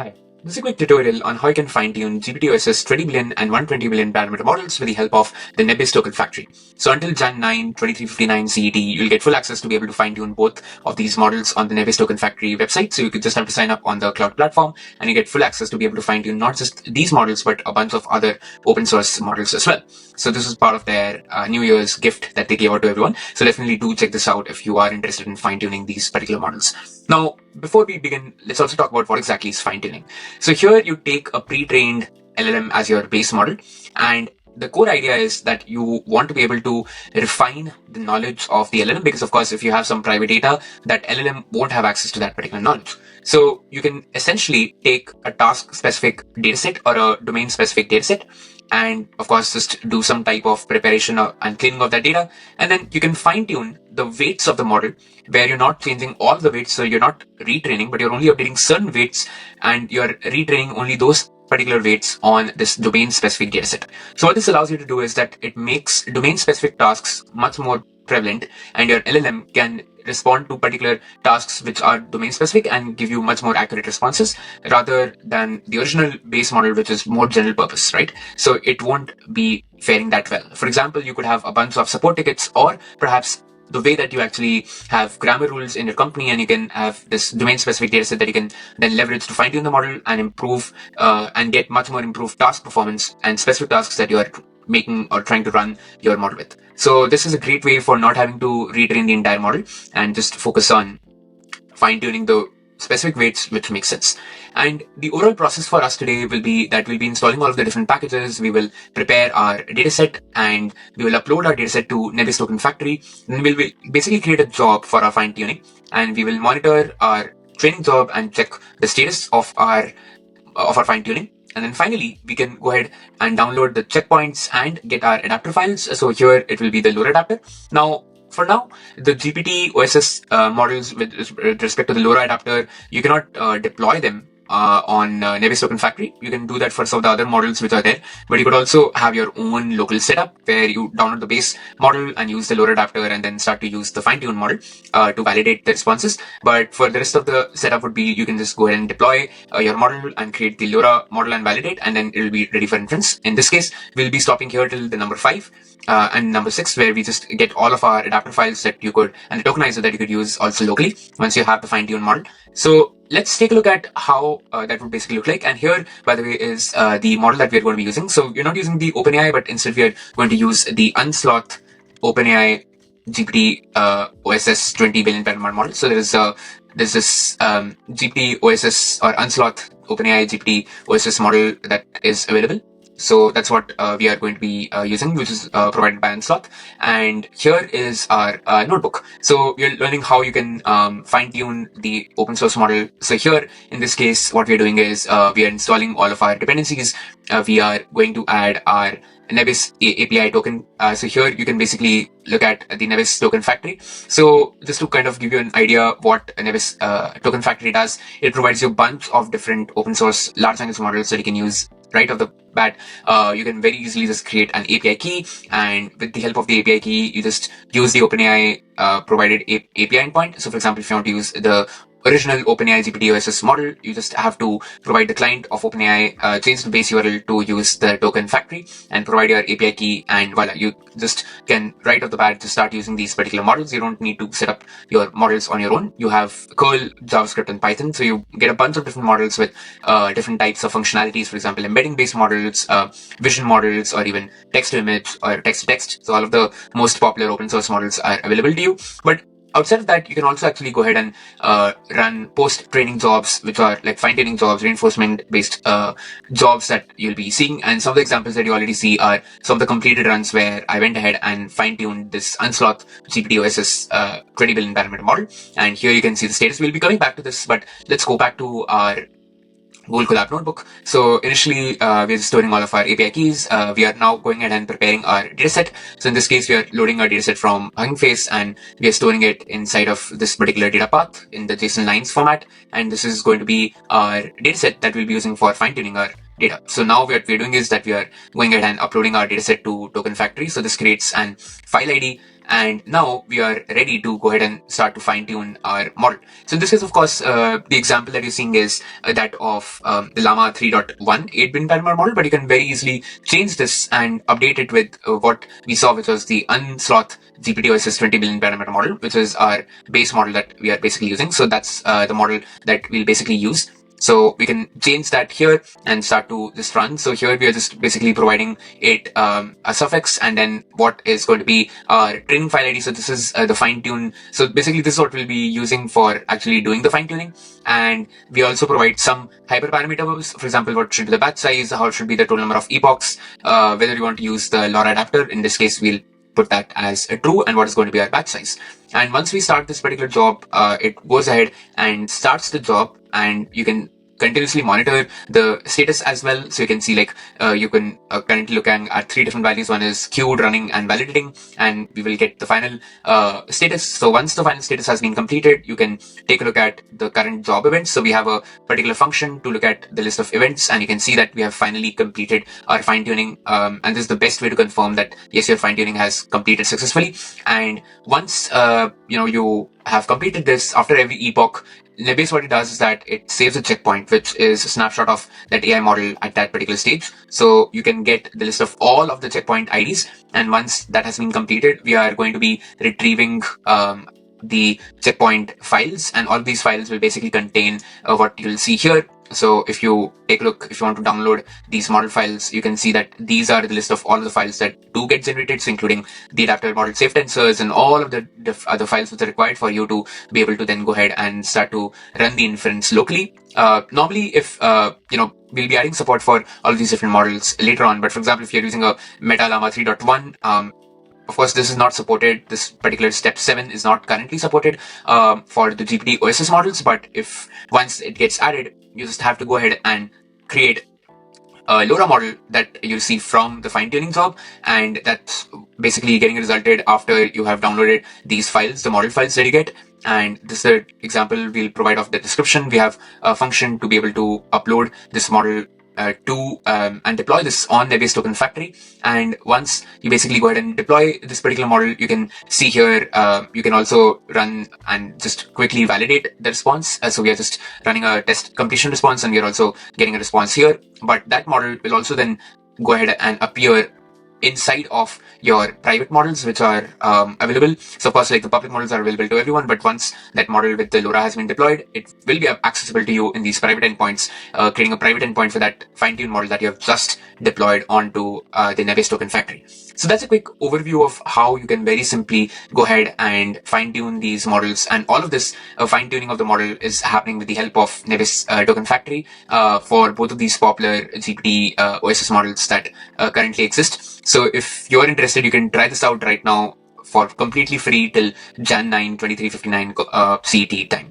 Hi. This is a quick tutorial on how you can fine-tune GPT-OSS 20 billion and 120 billion parameter models with the help of the Nebius Token Factory. So until Jan 9, 2359 CET, you'll get full access to be able to fine-tune both of these models on the Nebius Token Factory website. So you could just have to sign up on the cloud platform and you get full access to be able to fine-tune not just these models, but a bunch of other open source models as well. So this is part of their New Year's gift that they gave out to everyone. So definitely do check this out if you are interested in fine-tuning these particular models. Now, before we begin, let's also talk about what exactly is fine-tuning. So here you take a pre-trained LLM as your base model, and the core idea is that you want to be able to refine the knowledge of the LLM, because of course, if you have some private data, that LLM won't have access to that particular knowledge. So you can essentially take a task-specific dataset or a domain-specific dataset, and of course, just do some type of preparation and cleaning of that data. And then you can fine tune the weights of the model where you're not changing all the weights. So you're not retraining, but you're only updating certain weights and you're retraining only those particular weights on this domain specific dataset. So what this allows you to do is that it makes domain specific tasks much more prevalent, and your LLM can respond to particular tasks which are domain specific and give you much more accurate responses rather than the original base model, which is more general purpose, right? So it won't be faring that well. For example, you could have a bunch of support tickets, or perhaps the way that you actually have grammar rules in your company, and you can have this domain specific dataset that you can then leverage to fine tune the model and improve and get much more improved task performance and specific tasks that you are making or trying to run your model with. So this is a great way for not having to retrain the entire model and just focus on fine tuning the specific weights which make sense. And the overall process for us today will be that we'll be installing all of the different packages. We will prepare our dataset and we will upload our dataset to Nebius Token Factory. Then we'll basically create a job for our fine tuning, and we will monitor our training job and check the status of our fine tuning. And then finally, we can go ahead and download the checkpoints and get our adapter files. So here it will be the LoRA adapter. Now, for now, the GPT-OSS models with respect to the LoRA adapter, you cannot deploy them on Nebius Token Factory. You can do that for some of the other models which are there, but you could also have your own local setup where you download the base model and use the LoRA adapter and then start to use the fine-tune model to validate the responses. But for the rest of the setup would be, you can just go ahead and deploy your model and create the LoRA model and validate, and then it will be ready for inference. In this case, we'll be stopping here till the number 5 and number 6, where we just get all of our adapter files that you could, and the tokenizer that you could use also locally once you have the fine-tune model. So let's take a look at how that would basically look like. And here, by the way, is the model that we're going to be using. So you're not using the OpenAI, but instead we are going to use the unsloth OpenAI GPT-OSS 20 billion parameter model. So there's this GPT-OSS or unsloth OpenAI GPT-OSS model that is available. So that's what we are going to be using, which is provided by Unsloth. And here is our notebook. So we're learning how you can fine-tune the open source model. So here, in this case, what we're doing is we are installing all of our dependencies. We are going to add our Nebius API token. So here you can basically look at the Nebius Token Factory. So just to kind of give you an idea of what Nebius Token Factory does, it provides you a bunch of different open source large language models that you can use right off the bat. You can very easily just create an API key, and with the help of the API key, you just use the OpenAI provided API endpoint. So for example, if you want to use the original OpenAI GPT-OSS model, you just have to provide the client of OpenAI, change the base URL to use the token factory and provide your API key, and voila, you just can right off the bat just start using these particular models. You don't need to set up your models on your own. You have Curl, JavaScript, and Python. So you get a bunch of different models with different types of functionalities. For example, embedding based models, vision models, or even text to image or text to text. So all of the most popular open source models are available to you. But outside of that, you can also actually go ahead and run post-training jobs, which are like fine-tuning jobs, reinforcement-based jobs that you'll be seeing. And some of the examples that you already see are some of the completed runs where I went ahead and fine-tuned this unsloth GPT-OSS 20 billion parameter model. And here you can see the status. We'll be coming back to this, but let's go back to our Google Colab notebook. So initially, we're storing all of our API keys. We are now going ahead and preparing our dataset. So in this case, we are loading our dataset from Hugging Face, and we are storing it inside of this particular data path in the JSON lines format. And this is going to be our dataset that we'll be using for fine-tuning our data. So now what we're doing is that we are going ahead and uploading our dataset to Token Factory. So this creates an file ID And now we are ready to go ahead and start to fine tune our model. So in this case, of course, the example that you're seeing is that of the Llama 3.1 8-bin parameter model, but you can very easily change this and update it with what we saw, which was the unsloth GPT-OSS 20 billion parameter model, which is our base model that we are basically using. So that's the model that we'll basically use. So we can change that here and start to just run. So here we are just basically providing it a suffix and then what is going to be our training file ID. So this is the fine tune. So basically this is what we'll be using for actually doing the fine tuning. And we also provide some hyperparameters. For example, what should be the batch size, how should be the total number of epochs, whether you want to use the LoRA adapter. In this case, we'll put that as a true, and what is going to be our batch size. And once we start this particular job, it goes ahead and starts the job, and you can continuously monitor the status as well. So you can see like you can currently looking at 3 different values. One is queued, running, and validating, and we will get the final status. So once the final status has been completed, you can take a look at the current job events. So we have a particular function to look at the list of events, and you can see that we have finally completed our fine tuning. And this is the best way to confirm that yes, your fine tuning has completed successfully. And once you have completed this, after every epoch, Nebius, what it does is that it saves a checkpoint, which is a snapshot of that AI model at that particular stage. So you can get the list of all of the checkpoint IDs. And once that has been completed, we are going to be retrieving the checkpoint files, and all these files will basically contain what you'll see here. So if you take a look, if you want to download these model files, you can see that these are the list of all of the files that do get generated, so including the adapter model safe tensors and all of the other files which are required for you to be able to then go ahead and start to run the inference locally. Normally, if we'll be adding support for all of these different models later on, but for example, if you're using a Meta Llama 3.1, of course, this is not supported. This particular step 7 is not currently supported for the GPT-OSS models. But if once it gets added, you just have to go ahead and create a LoRA model that you see from the fine tuning job, and that's basically getting resulted after you have downloaded these files, the model files that you get. And this is the example we'll provide of the description. We have a function to be able to upload this model and deploy this on Nebius Token Factory. And once you basically go ahead and deploy this particular model, you can see here, you can also run and just quickly validate the response. So we are just running a test completion response, and we are also getting a response here. But that model will also then go ahead and appear inside of your private models, which are available. So of course, like the public models are available to everyone, but once that model with the LoRA has been deployed, it will be accessible to you in these private endpoints, creating a private endpoint for that fine-tuned model that you have just deployed onto the Nebius Token Factory. So that's a quick overview of how you can very simply go ahead and fine-tune these models. And all of this fine-tuning of the model is happening with the help of Nebius Token Factory for both of these popular GPT OSS models that currently exist. So if you're interested, you can try this out right now for completely free till Jan 9, 2359 CET time.